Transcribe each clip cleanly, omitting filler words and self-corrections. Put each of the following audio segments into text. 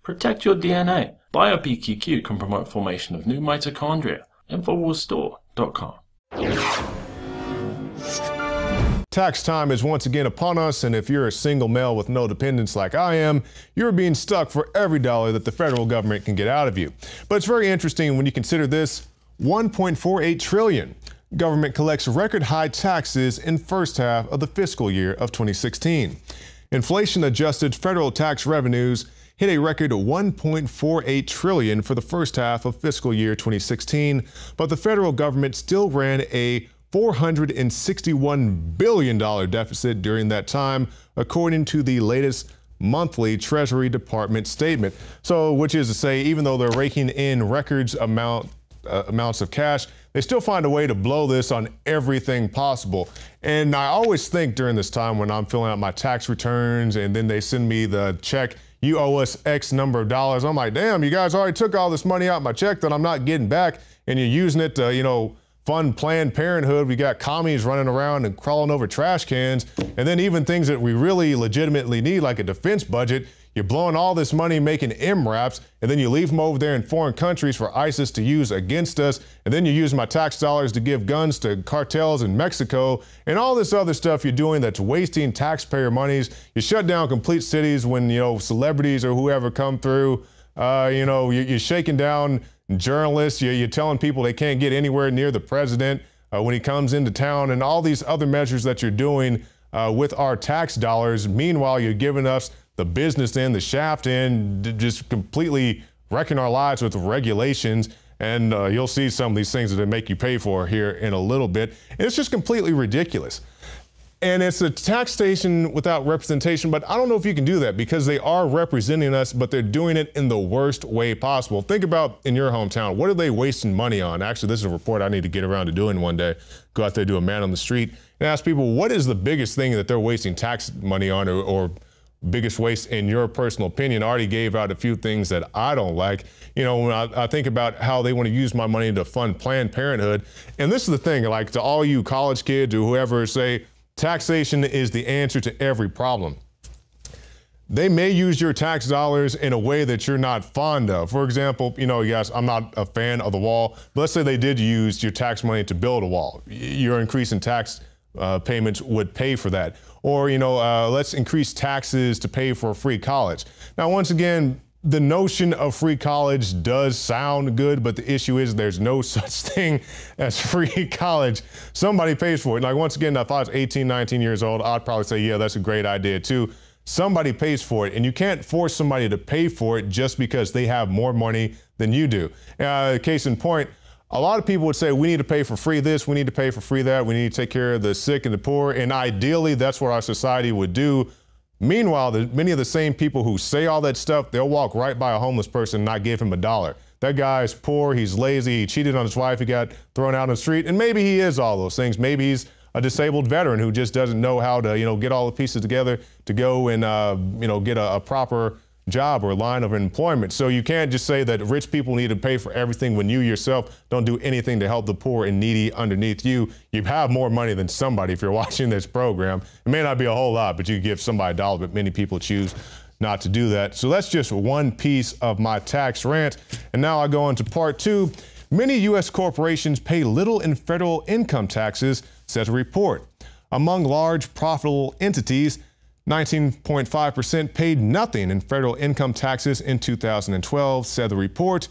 Protect your DNA. BioPQQ can promote formation of new mitochondria. Infowarsstore.com. Tax time is once again upon us, and if you're a single male with no dependents like I am, you're being stuck for every dollar that the federal government can get out of you. But it's very interesting when you consider this: $1.48 trillion. Government collects record high taxes in first half of the fiscal year of 2016. Inflation-adjusted federal tax revenues hit a record $1.48 trillion for the first half of fiscal year 2016, but the federal government still ran a $461 billion deficit during that time, according to the latest monthly Treasury Department statement. So, which is to say, even though they're raking in records amounts of cash, they still find a way to blow this on everything possible. And I always think during this time when I'm filling out my tax returns and then they send me the check, you owe us X number of dollars. I'm like, damn, you guys already took all this money out of my check that I'm not getting back, and you're using it to, fund Planned Parenthood. We got commies running around and crawling over trash cans. And then even things that we really legitimately need, like a defense budget, you're blowing all this money making MRAPs, and then you leave them over there in foreign countries for ISIS to use against us. And then you use my tax dollars to give guns to cartels in Mexico and all this other stuff you're doing that's wasting taxpayer monies. You shut down complete cities when, celebrities or whoever come through. You're shaking down journalists. You're telling people they can't get anywhere near the president when he comes into town, and all these other measures that you're doing with our tax dollars. Meanwhile, you're giving us the business end, the shaft end, just completely wrecking our lives with regulations. And you'll see some of these things that they make you pay for here in a little bit. And it's just completely ridiculous. And it's a taxation without representation, but I don't know if you can do that because they are representing us, but they're doing it in the worst way possible. Think about in your hometown, what are they wasting money on? Actually, this is a report I need to get around to doing one day. Go out there, do a man on the street, and ask people, what is the biggest thing that they're wasting tax money on, or biggest waste in your personal opinion? I already gave out a few things that I don't like. When I think about how they want to use my money to fund Planned Parenthood, and this is the thing, like to all you college kids or whoever say, taxation is the answer to every problem. They may use your tax dollars in a way that you're not fond of. For example, yes, I'm not a fan of the wall, but let's say they did use your tax money to build a wall. Your increase in tax payments would pay for that. Or, let's increase taxes to pay for free college. Now, once again, the notion of free college does sound good, but the issue is there's no such thing as free college. Somebody pays for it. Like, once again, if I was 18, 19 years old, I'd probably say, yeah, that's a great idea too. Somebody pays for it, and you can't force somebody to pay for it just because they have more money than you do. Case in point, a lot of people would say, we need to pay for free this, we need to pay for free that, we need to take care of the sick and the poor, and ideally that's what our society would do. Meanwhile, many of the same people who say all that stuff, they'll walk right by a homeless person and not give him $1. That guy's poor, he's lazy, he cheated on his wife, he got thrown out on the street, and maybe he is all those things. Maybe he's a disabled veteran who just doesn't know how to, get all the pieces together to go and, get a proper job or line of employment. So you can't just say that rich people need to pay for everything when you yourself don't do anything to help the poor and needy underneath you. You have more money than somebody if you're watching this program. It may not be a whole lot, but you can give somebody $1, but many people choose not to do that. So that's just one piece of my tax rant. And now I go on to part two. Many U.S. corporations pay little in federal income taxes, says a report. Among large profitable entities, 19.5% paid nothing in federal income taxes in 2012, said the report,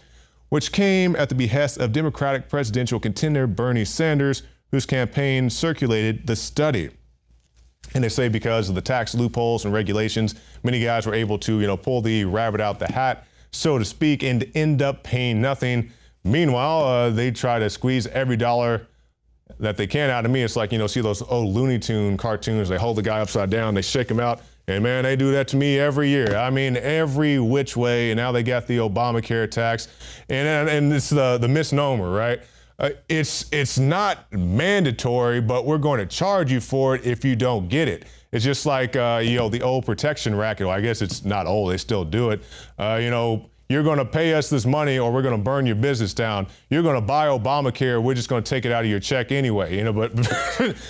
which came at the behest of Democratic presidential contender Bernie Sanders, whose campaign circulated the study. And they say because of the tax loopholes and regulations, many guys were able to, pull the rabbit out the hat, so to speak, and end up paying nothing. Meanwhile, they try to squeeze every dollar that they can out of me. It's like, see those old Looney Tune cartoons, they hold the guy upside down, they shake him out, and man, they do that to me every year. I mean, every which way, and now they got the Obamacare tax, and it's the misnomer, right? It's not mandatory, but we're going to charge you for it if you don't get it. It's just like, the old protection racket. Well, I guess it's not old, they still do it. you're going to pay us this money or we're going to burn your business down. You're going to buy Obamacare. We're just going to take it out of your check anyway. You know, but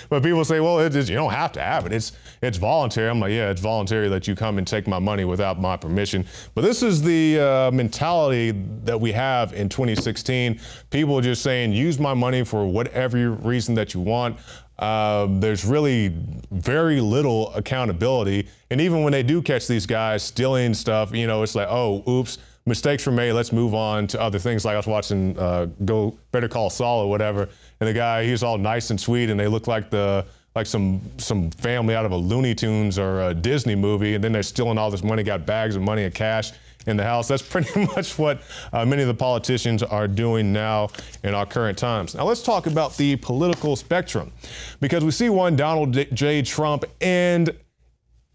but people say, well, you don't have to have it. It's voluntary. I'm like, yeah, it's voluntary that you come and take my money without my permission. But this is the mentality that we have in 2016. People are just saying, use my money for whatever reason that you want. There's really very little accountability. And even when they do catch these guys stealing stuff, you know, it's like, oh, oops, mistakes were made. Let's move on to other things. Like I was watching Better Call Saul or whatever. And the guy, he's all nice and sweet and they look like some family out of a Looney Tunes or a Disney movie. And then they're stealing all this money, got bags of money and cash in the house. That's pretty much what many of the politicians are doing now in our current times. Now let's talk about the political spectrum, because we see one Donald J. Trump, and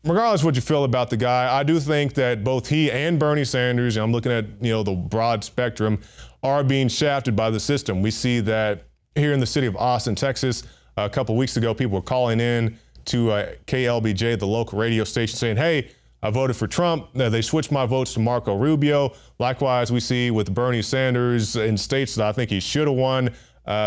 regardless of what you feel about the guy, I do think that both he and Bernie Sanders, and I'm looking at, you know, the broad spectrum, are being shafted by the system. We see that here in the city of Austin, Texas, a couple weeks ago, people were calling in to KLBJ, the local radio station, saying, hey, I voted for Trump. They switched my votes to Marco Rubio. Likewise, we see with Bernie Sanders in states that I think he should have won.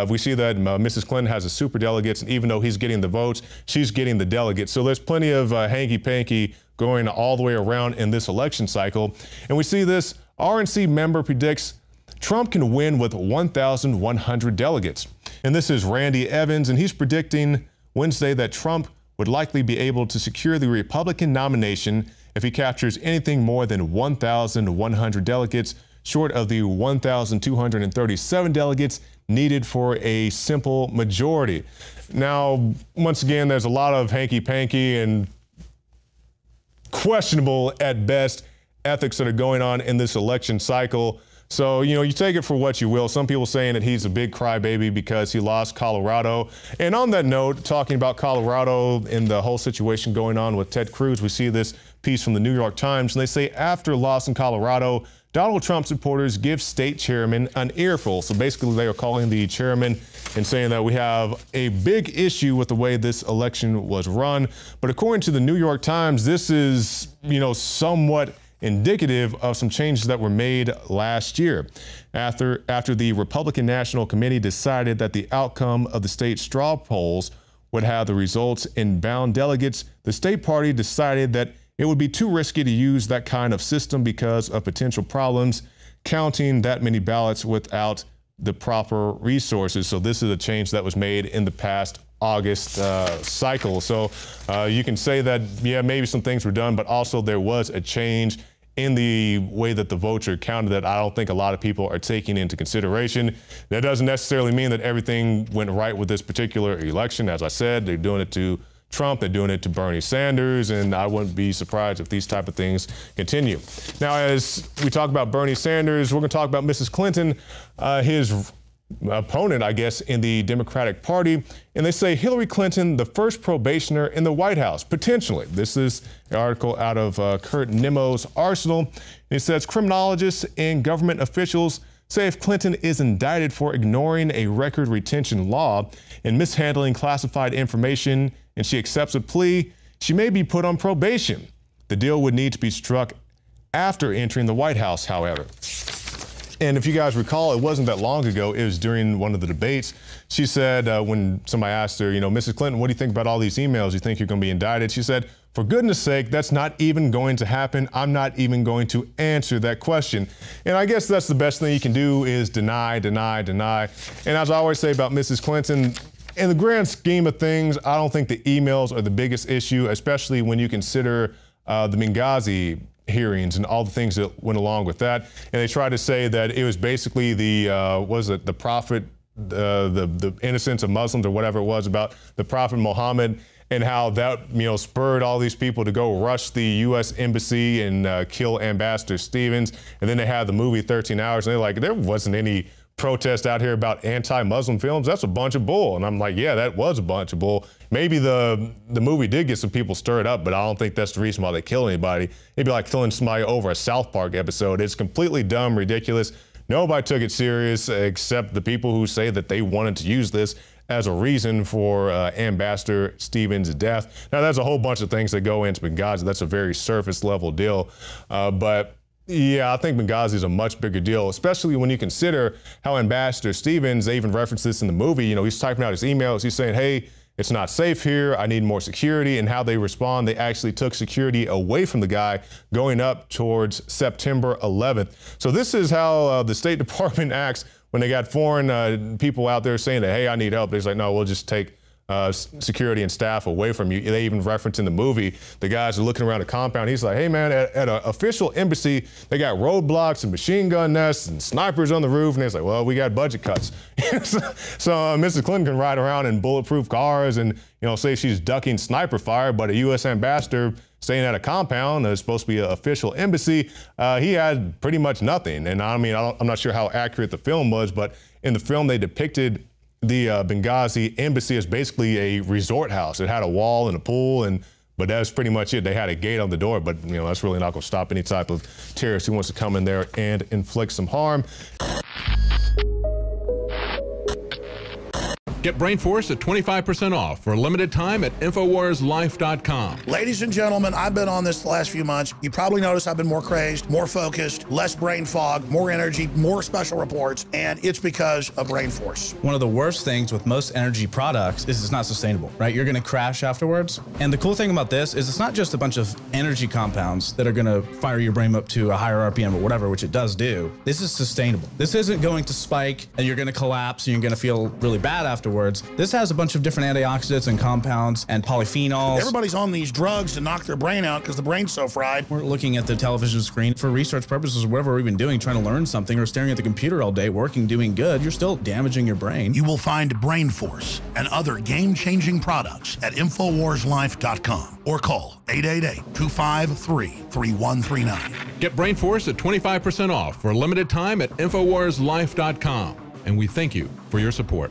We see that Mrs. Clinton has a super delegates, and even though he's getting the votes, she's getting the delegates. So there's plenty of hanky-panky going all the way around in this election cycle. And we see this RNC member predicts Trump can win with 1,100 delegates. And this is Randy Evans, and he's predicting Wednesday that Trump would likely be able to secure the Republican nomination if he captures anything more than 1,100 delegates, short of the 1,237 delegates needed for a simple majority. Now, once again, there's a lot of hanky-panky and questionable at best ethics that are going on in this election cycle. So, you know, you take it for what you will. Some people saying that he's a big crybaby because he lost Colorado. And on that note, talking about Colorado and the whole situation going on with Ted Cruz, we see this piece from the New York Times, and they say after loss in Colorado, Donald Trump supporters give state chairman an earful. So basically they are calling the chairman and saying that we have a big issue with the way this election was run. But according to the New York Times, this is, you know, somewhat indicative of some changes that were made last year. After the Republican National Committee decided that the outcome of the state straw polls would have the results in bound delegates, the state party decided that it would be too risky to use that kind of system because of potential problems counting that many ballots without the proper resources. So this is a change that was made in the past August cycle. So you can say that, yeah, maybe some things were done, but also there was a change in the way that the votes are counted that I don't think a lot of people are taking into consideration. That doesn't necessarily mean that everything went right with this particular election. As I said, they're doing it to Trump, they're doing it to Bernie Sanders, and I wouldn't be surprised if these type of things continue. Now, as we talk about Bernie Sanders, we're going to talk about Mrs. Clinton, his opponent, I guess, in the Democratic Party. And they say Hillary Clinton, the first probationer in the White House, potentially. This is an article out of Kurt Nimmo's Arsenal. It says criminologists and government officials say if Clinton is indicted for ignoring a record retention law and mishandling classified information and she accepts a plea, she may be put on probation. The deal would need to be struck after entering the White House, however. And if you guys recall, it wasn't that long ago. It was during one of the debates. She said when somebody asked her, you know, Mrs. Clinton, what do you think about all these emails? You think you're going to be indicted? She said, for goodness sake, that's not even going to happen. I'm not even going to answer that question. And I guess that's the best thing you can do is deny, deny, deny. And as I always say about Mrs. Clinton, in the grand scheme of things, I don't think the emails are the biggest issue, especially when you consider the Benghazi hearings and all the things that went along with that. And they tried to say that it was basically the prophet, the innocence of Muslims or whatever it was about the Prophet Muhammad, and how that, you know, spurred all these people to go rush the U.S. embassy and kill Ambassador Stevens. And then they had the movie 13 Hours, and they're like, there wasn't any protest out here about anti-Muslim films. That's a bunch of bull. And I'm like, yeah, that was a bunch of bull. Maybe the movie did get some people stirred up, but I don't think that's the reason why they kill anybody. It'd be like killing somebody over a South Park episode. It's completely dumb, ridiculous. Nobody took it serious except the people who say that they wanted to use this as a reason for Ambassador Stevens' death. Now, there's a whole bunch of things that go into Benghazi. That's a very surface level deal. But Yeah, I think Benghazi is a much bigger deal, especially when you consider how Ambassador Stevens, they even referenced this in the movie, he's typing out his emails, he's saying, hey, it's not safe here, I need more security, and how they respond, they actually took security away from the guy going up towards September 11th. So this is how the State Department acts when they got foreign people out there saying that, hey, I need help. They're like, no, we'll just take security and staff away from you. They even reference in the movie, the guys are looking around the compound. He's like, hey man, at an official embassy, they got roadblocks and machine gun nests and snipers on the roof. And it's like, well, we got budget cuts. so Mrs. Clinton can ride around in bulletproof cars and, say she's ducking sniper fire, but a U.S. ambassador staying at a compound that's supposed to be an official embassy, he had pretty much nothing. And I'm not sure how accurate the film was, but in the film they depicted the Benghazi embassy as basically a resort house. It had a wall and a pool, but that's pretty much it. They had a gate on the door, but that's really not going to stop any type of terrorist who wants to come in there and inflict some harm. Get Brainforce at 25% off for a limited time at InfowarsLife.com. Ladies and gentlemen, I've been on this the last few months. You probably noticed I've been more crazed, more focused, less brain fog, more energy, more special reports, and it's because of Brainforce. One of the worst things with most energy products is it's not sustainable, right? You're gonna crash afterwards. And the cool thing about this is it's not just a bunch of energy compounds that are gonna fire your brain up to a higher RPM or whatever, which it does do. This is sustainable. This isn't going to spike and you're gonna collapse and you're gonna feel really bad afterwards. This has a bunch of different antioxidants and compounds and polyphenols. Everybody's on these drugs to knock their brain out because the brain's so fried. We're looking at the television screen for research purposes or whatever we're even doing, trying to learn something, or staring at the computer all day, working, doing good. You're still damaging your brain. You will find Brainforce and other game-changing products at InfowarsLife.com or call 888-253-3139. Get Brainforce at 25% off for a limited time at InfowarsLife.com. And we thank you for your support.